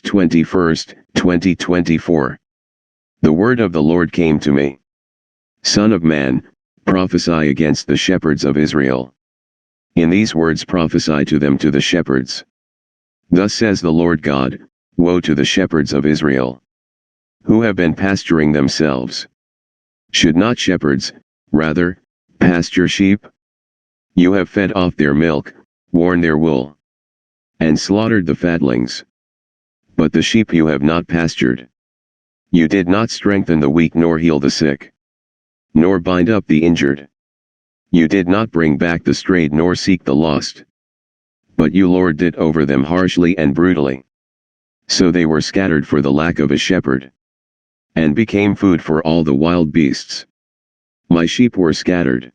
21st, 2024. The word of the Lord came to me. Son of man, prophesy against the shepherds of Israel. In these words prophesy to them, to the shepherds. Thus says the Lord God, woe to the shepherds of Israel, who have been pasturing themselves. Should not shepherds, rather, pasture sheep? You have fed off their milk, worn their wool, and slaughtered the fatlings. But the sheep you have not pastured. You did not strengthen the weak nor heal the sick, nor bind up the injured. You did not bring back the strayed nor seek the lost. But you lorded it over them harshly and brutally. So they were scattered for the lack of a shepherd, and became food for all the wild beasts. My sheep were scattered,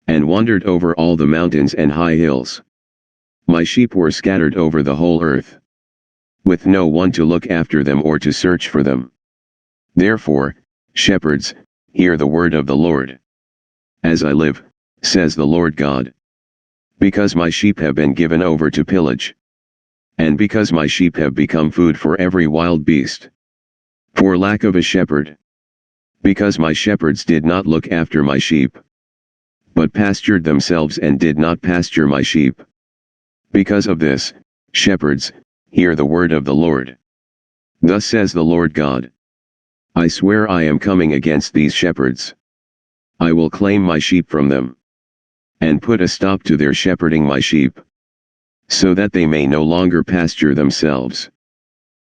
and wandered over all the mountains and high hills. My sheep were scattered over the whole earth, with no one to look after them or to search for them. Therefore, shepherds, hear the word of the Lord. As I live, says the Lord God, because my sheep have been given over to pillage, and because my sheep have become food for every wild beast, for lack of a shepherd, because my shepherds did not look after my sheep, but pastured themselves and did not pasture my sheep. Because of this, shepherds, hear the word of the Lord. Thus says the Lord God, I swear I am coming against these shepherds. I will claim my sheep from them, and put a stop to their shepherding my sheep, so that they may no longer pasture themselves.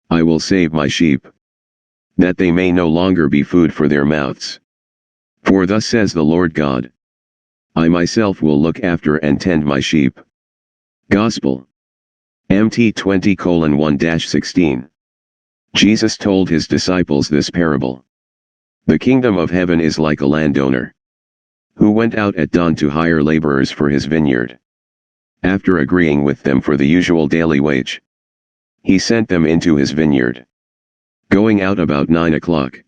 I will save my sheep, that they may no longer be food for their mouths. For thus says the Lord God, I myself will look after and tend my sheep. Gospel. MT 20:1-16. Jesus told his disciples this parable. The kingdom of heaven is like a landowner, who went out at dawn to hire laborers for his vineyard. After agreeing with them for the usual daily wage, he sent them into his vineyard. Going out about 9 o'clock,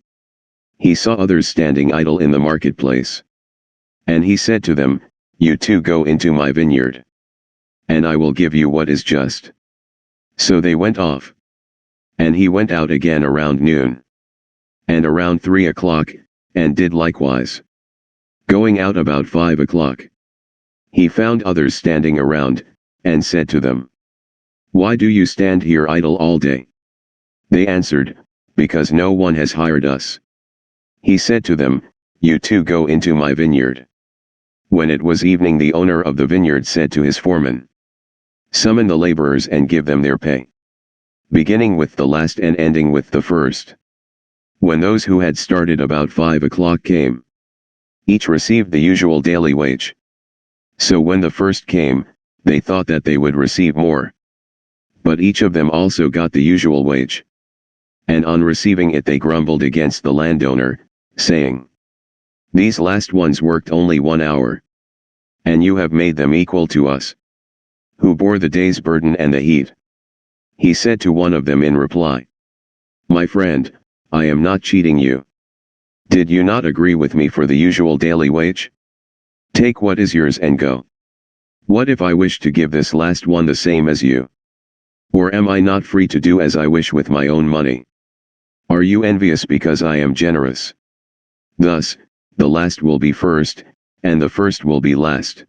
he saw others standing idle in the marketplace. And he said to them, You too go into my vineyard, and I will give you what is just. So they went off. And he went out again around noon, and around 3 o'clock, and did likewise. Going out about 5 o'clock, he found others standing around, and said to them, Why do you stand here idle all day? They answered, Because no one has hired us. He said to them, You too go into my vineyard. When it was evening, the owner of the vineyard said to his foreman, Summon the laborers and give them their pay, beginning with the last and ending with the first. When those who had started about 5 o'clock came, each received the usual daily wage. So when the first came, they thought that they would receive more. But each of them also got the usual wage. And on receiving it they grumbled against the landowner, saying, These last ones worked only 1 hour, and you have made them equal to us, who bore the day's burden and the heat. He said to one of them in reply, My friend, I am not cheating you. Did you not agree with me for the usual daily wage? Take what is yours and go. What if I wish to give this last one the same as you? Or am I not free to do as I wish with my own money? Are you envious because I am generous? Thus, the last will be first, and the first will be last.